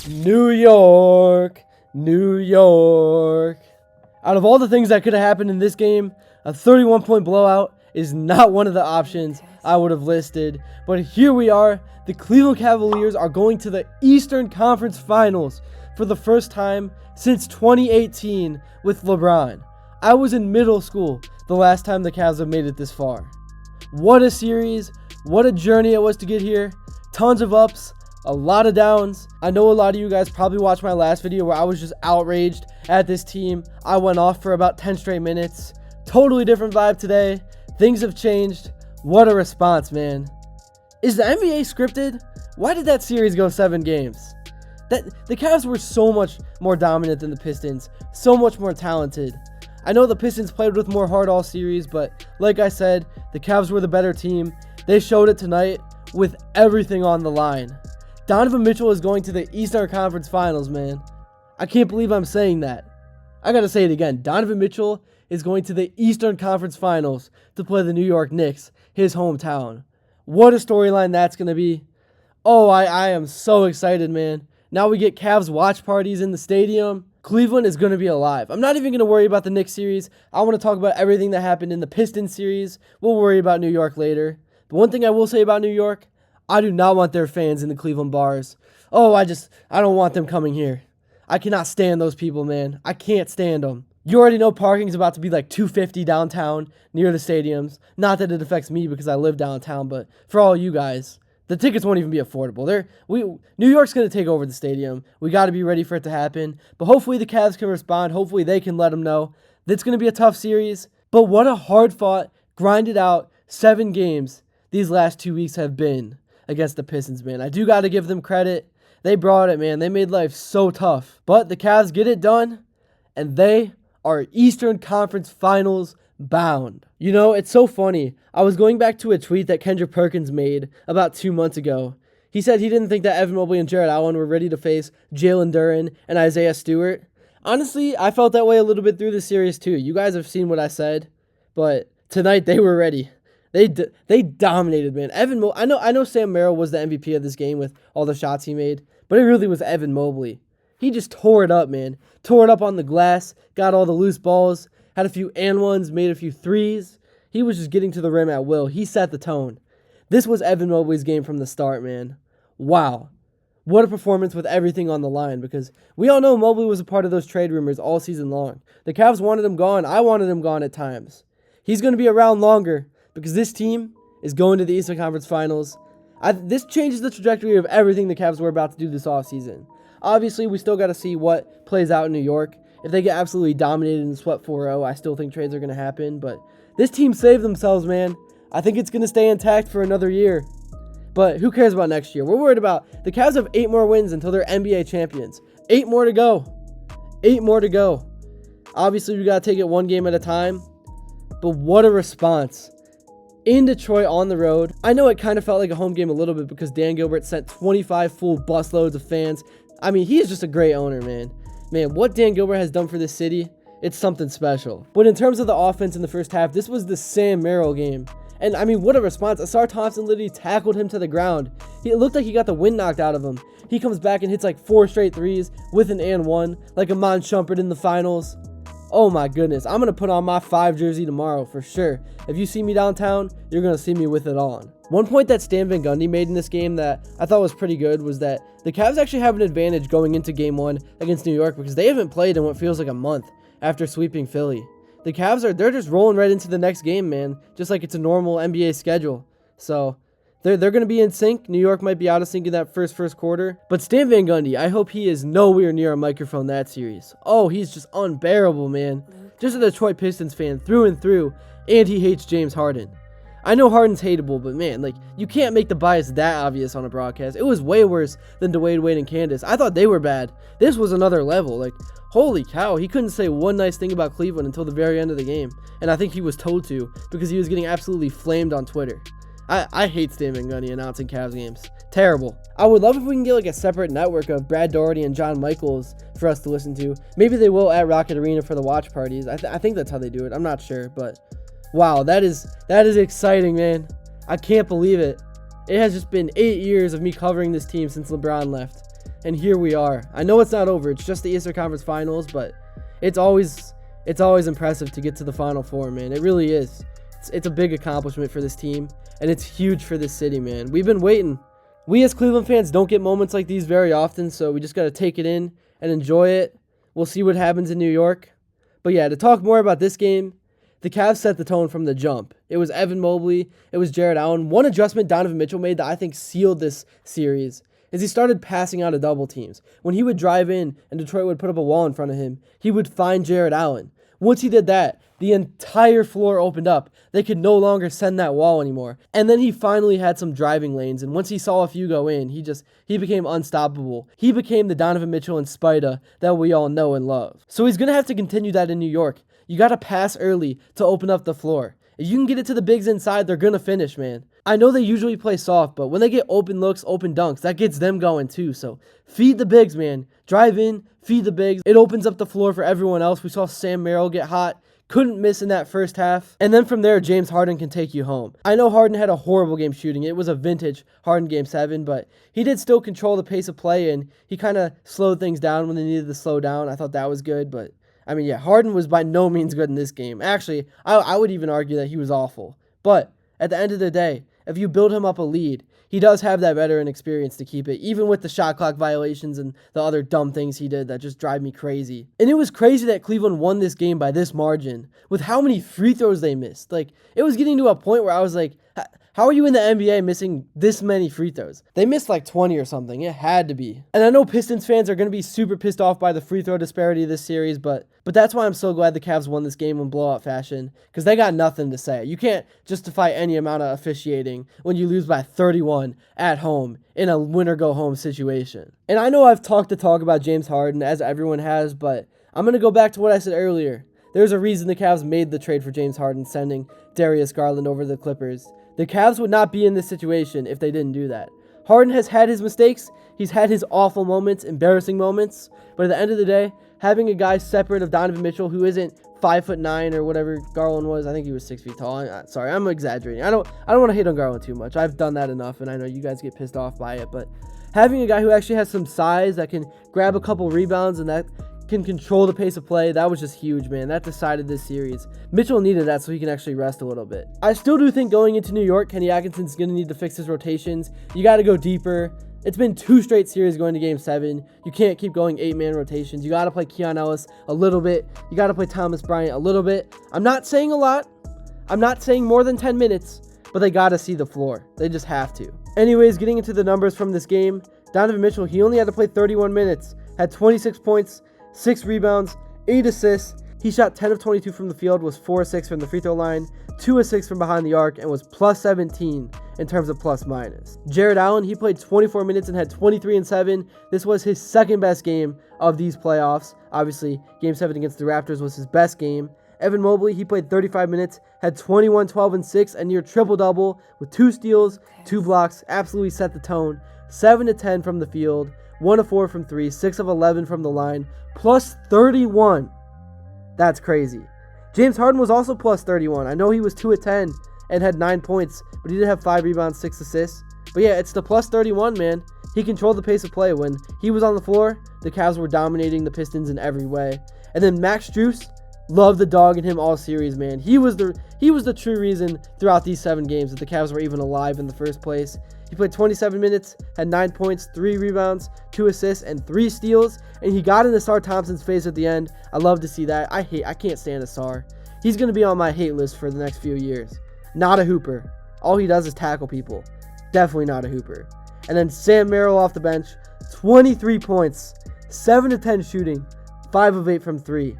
New York, New York. Out of all the things that could have happened in this game, a 31-point blowout is not one of the options I would have listed. But here we are. The Cleveland Cavaliers are going to the Eastern Conference Finals for the first time since 2018 with LeBron. I was in middle school the last time the Cavs have made it this far. What a series. What a journey it was to get here. Tons of ups. A lot of downs. I know a lot of you guys probably watched my last video where I was just outraged at this team. I went off for about 10 straight minutes. Totally different vibe today. Things have changed. What a response, man. Is the NBA scripted? Why did that series go 7 games? The Cavs were so much more dominant than the Pistons. So much more talented. I know the Pistons played with more heart all series, but like I said, the Cavs were the better team. They showed it tonight with everything on the line. Donovan Mitchell is going to the Eastern Conference Finals, man. I can't believe I'm saying that. I gotta say it again. Donovan Mitchell is going to the Eastern Conference Finals to play the New York Knicks, his hometown. What a storyline that's gonna be. Oh, I am so excited, man. Now we get Cavs watch parties in the stadium. Cleveland is gonna be alive. I'm not even gonna worry about the Knicks series. I want to talk about everything that happened in the Pistons series. We'll worry about New York later. But one thing I will say about New York, I do not want their fans in the Cleveland bars. Oh, I don't want them coming here. I cannot stand those people, man. I can't stand them. You already know parking's about to be like $250 downtown near the stadiums. Not that it affects me because I live downtown, but for all you guys, the tickets won't even be affordable. New York's going to take over the stadium. We got to be ready for it to happen. But hopefully the Cavs can respond. Hopefully they can let them know. That's going to be a tough series. But what a hard-fought, grinded out 7 games these last 2 weeks have been against the Pistons, man. I do got to give them credit. They brought it, man. They made life so tough. But the Cavs get it done, and they are Eastern Conference Finals bound. You know, it's so funny. I was going back to a tweet that Kendrick Perkins made about 2 months ago. He said he didn't think that Evan Mobley and Jarrett Allen were ready to face Jalen Duren and Isaiah Stewart. Honestly, I felt that way a little bit through the series too. You guys have seen what I said, but tonight they were ready. They dominated, man. I know Sam Merrill was the MVP of this game with all the shots he made, but it really was Evan Mobley. He just tore it up, man. Tore it up on the glass, got all the loose balls, had a few and ones, made a few threes. He was just getting to the rim at will. He set the tone. This was Evan Mobley's game from the start, man. Wow. What a performance with everything on the line, because we all know Mobley was a part of those trade rumors all season long. The Cavs wanted him gone. I wanted him gone at times. He's going to be around longer, because this team is going to the Eastern Conference Finals. This changes the trajectory of everything the Cavs were about to do this offseason. Obviously, we still got to see what plays out in New York. If they get absolutely dominated and swept 4-0, I still think trades are going to happen. But this team saved themselves, man. I think it's going to stay intact for another year. But who cares about next year? We're worried about the Cavs have 8 more wins until they're NBA champions. 8 more to go. 8 more to go. Obviously, we got to take it one game at a time. But what a response. In Detroit on the road. I know it kind of felt like a home game a little bit because Dan Gilbert sent 25 full busloads of fans. I mean, he is just a great owner, man. Man, what Dan Gilbert has done for this city, it's something special. But in terms of the offense in the first half, this was the Sam Merrill game. And I mean, what a response. Asar Thompson literally tackled him to the ground. It looked like he got the wind knocked out of him. He comes back and hits like 4 straight threes with an and one, like Amon Shumpert in the finals. Oh my goodness, I'm going to put on my 5 jersey tomorrow for sure. If you see me downtown, you're going to see me with it on. One point that Stan Van Gundy made in this game that I thought was pretty good was that the Cavs actually have an advantage going into game 1 against New York because they haven't played in what feels like a month after sweeping Philly. The Cavs they're just rolling right into the next game, man, just like it's a normal NBA schedule. So they're going to be in sync. New York might be out of sync in that first quarter. But Stan Van Gundy, I hope he is nowhere near a microphone that series. Oh, he's just unbearable, man. Just a Detroit Pistons fan through and through, and he hates James Harden. I know Harden's hateable, but man, like, you can't make the bias that obvious on a broadcast. It was way worse than Dwayne Wade and Candace. I thought they were bad. This was another level. Like, holy cow, he couldn't say one nice thing about Cleveland until the very end of the game. And I think he was told to because he was getting absolutely flamed on Twitter. I hate Stan Van Gundy announcing Cavs games. Terrible. I would love if we can get like a separate network of Brad Daugherty and John Michaels for us to listen to. Maybe they will at Rocket Arena for the watch parties. I think that's how they do it. I'm not sure, but wow, that is exciting, man. I can't believe it. It has just been 8 years of me covering this team since LeBron left. and here we are. I know it's not over. It's just the Eastern Conference Finals, but it's always impressive to get to the Final Four, man. It really is. It's a big accomplishment for this team, and it's huge for this city, man. We've been waiting. We as Cleveland fans don't get moments like these very often, so we just got to take it in and enjoy it. We'll see what happens in New York. But yeah, to talk more about this game, the Cavs set the tone from the jump. It was Evan Mobley. It was Jarrett Allen. One adjustment Donovan Mitchell made that I think sealed this series is he started passing out of double teams. When he would drive in and Detroit would put up a wall in front of him, he would find Jarrett Allen. Once he did that, the entire floor opened up. They could no longer send that wall anymore. And then he finally had some driving lanes, and once he saw a few go in, he became unstoppable. He became the Donovan Mitchell and Spida that we all know and love. So he's going to have to continue that in New York. You got to pass early to open up the floor. If you can get it to the bigs inside, they're going to finish, man. I know they usually play soft, but when they get open looks, open dunks, that gets them going too. So feed the bigs, man. Drive in, feed the bigs. It opens up the floor for everyone else. We saw Sam Merrill get hot. Couldn't miss in that first half. And then from there, James Harden can take you home. I know Harden had a horrible game shooting. It was a vintage Harden Game 7, but he did still control the pace of play, and he kind of slowed things down when they needed to slow down. I thought that was good, but I mean, yeah, Harden was by no means good in this game. Actually, I would even argue that he was awful. But at the end of the day, if you build him up a lead, he does have that veteran experience to keep it, even with the shot clock violations and the other dumb things he did that just drive me crazy. And it was crazy that Cleveland won this game by this margin with how many free throws they missed. Like, it was getting to a point where I was like, how are you in the NBA missing this many free throws? They missed like 20 or something. It had to be. And I know Pistons fans are going to be super pissed off by the free throw disparity of this series, but that's why I'm so glad the Cavs won this game in blowout fashion, because they got nothing to say. You can't justify any amount of officiating when you lose by 31 at home in a win-or-go-home situation. And I know I've talked about James Harden, as everyone has, but I'm going to go back to what I said earlier. There's a reason the Cavs made the trade for James Harden, sending Darius Garland over to the Clippers. The Cavs would not be in this situation if they didn't do that. Harden has had his mistakes. He's had his awful moments, embarrassing moments. But at the end of the day, having a guy separate of Donovan Mitchell who isn't 5'9" or whatever Garland was, I think he was 6 feet tall. Sorry, I'm exaggerating. I don't want to hate on Garland too much. I've done that enough, and I know you guys get pissed off by it. But having a guy who actually has some size that can grab a couple rebounds and that can control the pace of play, that was just huge, man. That decided this series. Mitchell needed that so he can actually rest a little bit. I still do think going into New York, Kenny Atkinson's going to need to fix his rotations. You got to go deeper. It's been 2 straight series going to Game 7. You can't keep going 8-man rotations. You got to play Keon Ellis a little bit. You got to play Thomas Bryant a little bit. I'm not saying a lot. I'm not saying more than 10 minutes, but they got to see the floor. They just have to. Anyways, getting into the numbers from this game, Donovan Mitchell, he only had to play 31 minutes, had 26 points, 6 rebounds, 8 assists. He shot 10 of 22 from the field, was 4 of 6 from the free throw line, 2 of 6 from behind the arc, and was plus 17 in terms of plus minus. Jarrett Allen, he played 24 minutes and had 23 and 7. This was his second best game of these playoffs. Obviously, Game 7 against the Raptors was his best game. Evan Mobley, he played 35 minutes, had 21, 12, and 6, and near triple-double with 2 steals, 2 blocks, absolutely set the tone. 7 of 10 from the field, 1 of 4 from 3, 6 of 11 from the line, plus 31. That's crazy. James Harden was also plus 31. I know he was 2 of 10 and had 9 points, but he did have 5 rebounds, 6 assists. But yeah, it's the plus 31, man. He controlled the pace of play. When he was on the floor, the Cavs were dominating the Pistons in every way. And then Max Strus, loved the dog in him all series, man. He was the true reason throughout these 7 games that the Cavs were even alive in the first place. He played 27 minutes, had 9 points, 3 rebounds, 2 assists, and 3 steals, and he got into Sar Thompson's face at the end. I love to see that. I can't stand Sar. He's going to be on my hate list for the next few years. Not a hooper. All he does is tackle people. Definitely not a hooper. And then Sam Merrill off the bench, 23 points, 7 of 10 shooting, 5 of 8 from 3.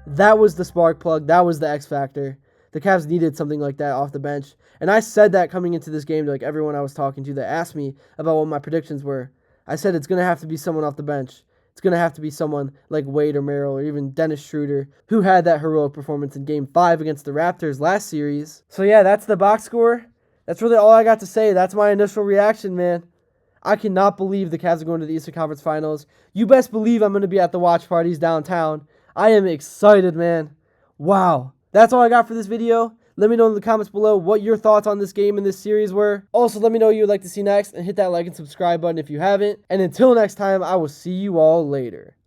That was the spark plug. That was the X factor. The Cavs needed something like that off the bench. And I said that coming into this game to like everyone I was talking to that asked me about what my predictions were. I said it's going to have to be someone off the bench. It's going to have to be someone like Wade or Merrill or even Dennis Schroeder, who had that heroic performance in Game 5 against the Raptors last series. So yeah, that's the box score. That's really all I got to say. That's my initial reaction, man. I cannot believe the Cavs are going to the Eastern Conference Finals. You best believe I'm going to be at the watch parties downtown. I am excited, man. Wow. That's all I got for this video. Let me know in the comments below what your thoughts on this game and this series were. Also, let me know what you'd like to see next and hit that like and subscribe button if you haven't. And until next time, I will see you all later.